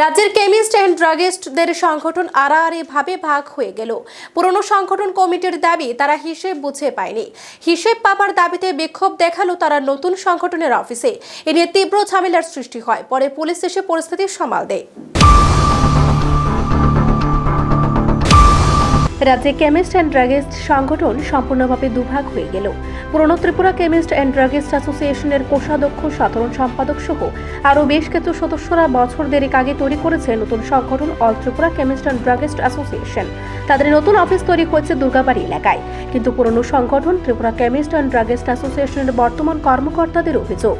রাজ্যের chemist and ড্রাগিস্টদের সংগঠন আড়াআড়ি ভাবে ভাগ হয়ে গেল। পুরনো সংগঠন কমিটির দাবি তারা হিসেব বুঝে পায়নি। হিসেব পাবার দাবিতে বিক্ষোভ দেখালো তারা নতুন সংগঠনের অফিসে। এ নিয়ে তীব্র ঝামেলার সৃষ্টি হয়। পরে পুলিশ এসে পরিস্থিতি সামাল দেয়। রাজ্যে কেমিস্ট অ্যান্ড ড্রাগিস্ট সংগঠন সম্পূর্ণভাবে দুভাগ হয়ে গেল। পুরনো ত্রিপুরা কেমিস্ট অ্যান্ড ড্রাগিস্ট অ্যাসোসিয়েশনের কোষাধ্যক্ষ, সাধারণ সম্পাদক সহ আরও বেশ কিছু সদস্যরা বছর দেড়েক আগে তৈরি করেছে নতুন সংগঠন all Tripura chemist and druggist association. তাদের নতুন অফিস তৈরি হয়েছে দুর্গাবাড়ি এলাকায়। কিন্তু পুরনো সংগঠন ত্রিপুরা কেমিস্ট অ্যান্ড ড্রাগিস্ট অ্যাসোসিয়েশনের বর্তমান কর্মকর্তাদের অভিযোগ,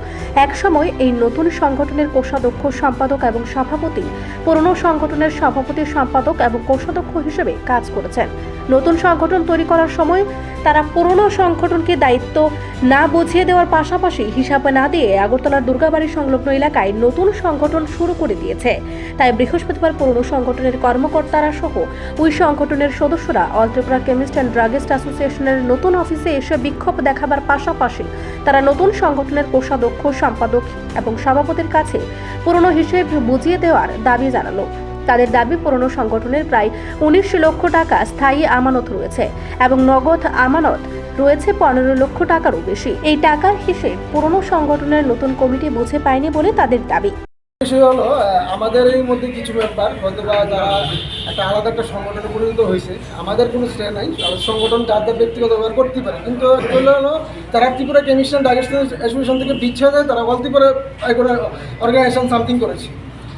একসময় এই নতুন সংগঠনের কোষাধ্যক্ষ, সম্পাদক এবং সভাপতি পুরনো সংগঠনের সভাপতি, সম্পাদক এবং কোষাধ্যক্ষ হিসেবে কাজ করেছেন। নতুন সংগঠন তৈরি করার সময় তারা পুরনো সংগঠনকে দায়িত্ব না বুঝিয়ে দেওয়ার পাশাপাশি হিসাবে না দিয়ে আগরতলার দুর্গাবাড়ি সংলগ্ন এলাকায় নতুন সংগঠন শুরু করে দিয়েছে। তাই বৃহস্পতিবার পুরনো সংগঠনের কর্মকর্তারা সহ ওই সংগঠনের সদস্যরা all Tripura chemist and druggist অ্যাসোসিয়েশনের নতুন অফিসে এসে বিক্ষোভ দেখাবার পাশাপাশি তারা নতুন সংগঠনের কোষাধ্যক্ষ, সম্পাদক এবং সভাপতির কাছে পুরনো হিসেব বুঝিয়ে দেওয়ার দাবি জানালো। তাদের দাবি, পুরনো সংগঠনের প্রায় ১৯ লক্ষ টাকা স্থায়ী আমানত রয়েছে এবং নগদ আমানত রয়েছে ১৫ লক্ষ টাকারও বেশি। এই টাকার হিসেব পুরনো সংগঠনের নতুন কমিটি বুঝে পায়নি বলে তাদের দাবি। বিষয় হলো, আমাদের এই মধ্যে কিছু ব্যাপার হয়তো বা যারা আলাদা একটা সংগঠনে পরিণত হয়েছে, আমাদের কোনো শ্রেয় নাই। সংগঠন যাদের ব্যক্তিগত ব্যবহার করতে পারে, কিন্তু হলো তারা Tripura chemist and druggist association থেকে বিচ্ছেদ হয়ে তারা বলতে পারে অর্গানাইজেশন সামথিং করেছে।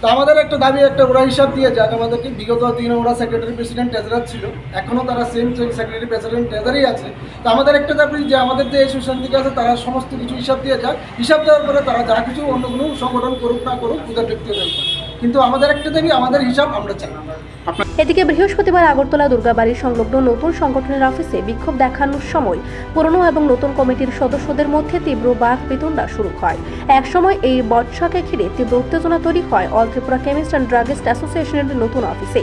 তো আমাদের একটা দাবি, ওরা হিসাব দিয়ে যাক আমাদেরকে। বিগত দিনে ওরা সেক্রেটারি প্রেসিডেন্ট ট্রেজারার ছিল, এখনও তারা সেম সেক্রেটারি প্রেসিডেন্ট ট্রেজারই আছে। তো আমাদের একটা দাবি যে আমাদের যে অ্যাসোসিয়েশন থেকে আছে তারা সমস্ত কিছু হিসাব দিয়ে যাক। হিসাব দেওয়ার পরে তারা যা কিছু অন্য কোনো সংগঠন করুক না করুক, ওদের ব্যক্তিগত ব্যাপার, কিন্তু আমাদের একটা দাবি, আমাদের হিসাব আমরা চাই। এদিকে বৃহস্পতিবার আগরতলা দুর্গাবাড়ির সংলগ্ন নতুন সংগঠনের অফিসে বিক্ষোভ দেখানোর সময় পুরনো এবং নতুন কমিটির সদস্যদের মধ্যে তীব্র বাক বিতণ্ডা শুরু হয়। একসময় এই বচসাকে ঘিরে তীব্র উত্তেজনা তৈরি হয় all Tripura chemist and druggist অ্যাসোসিয়েশনের নতুন অফিসে।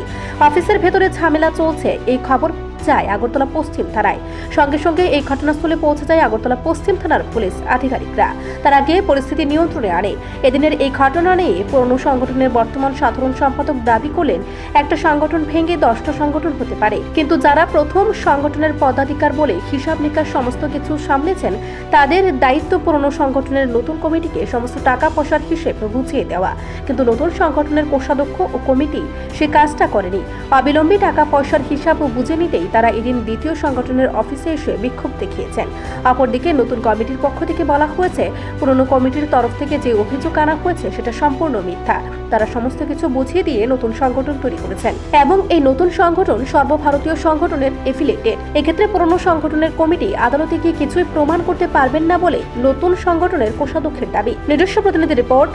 অফিসের ভেতরে ঝামেলা চলছে, এই খবর যায় আগরতলা পশ্চিম থানায়। সঙ্গে সঙ্গে এই ঘটনাস্থলে পৌঁছে যায় আগরতলা পশ্চিম থানার পুলিশ আধিকারিকরা। তারা গিয়ে পরিস্থিতি নিয়ন্ত্রণে আনে। এদিনের এই ঘটনা নিয়ে পুরনো সংগঠনের বর্তমান সাধারণ সম্পাদক দাবি করলেন, একটা সংগঠন ভেঙে 10টা সংগঠন হতে পারে, কিন্তু যারা প্রথম সংগঠনের পদাধিকার বলে হিসাব নিকাশ সমস্ত কিছু সামলেছেন, তাদের দায়িত্ব পুরনো সংগঠনের নতুন কমিটিকে সমস্ত টাকা পয়সার হিসেব বুঝিয়ে দেওয়া। কিন্তু নতুন সংগঠনের কোষাধ্যক্ষ ও কমিটি সে কাজটা করেনি। অবিলম্বে টাকা পয়সার হিসাব বুঝে নিতেই তারা এদিন দ্বিতীয় সংগঠনের অফিসে এসে বিক্ষোভ দেখিয়েছেন। অপরদিকে নতুন কমিটির পক্ষ থেকে বলা হয়েছে, পুরনো কমিটির তরফ থেকে যে অভিযোগ আনা হয়েছে সেটা সম্পূর্ণ মিথ্যা। তারা সমস্ত কিছু বুঝিয়ে দিয়ে নতুন সংগঠন তৈরি করেছেন এবং এই নতুন সংগঠন সর্বভারতীয় সংগঠনের এফিলিয়েটেড। এক্ষেত্রে পুরনো সংগঠনের কমিটি আদালতে গিয়ে কিছুই প্রমাণ করতে পারবেন না বলে নতুন সংগঠনের কোষাধ্যক্ষের দাবি। নিজস্ব প্রতিনিধি রিপোর্ট,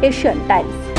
এশিয়ান টাইমস।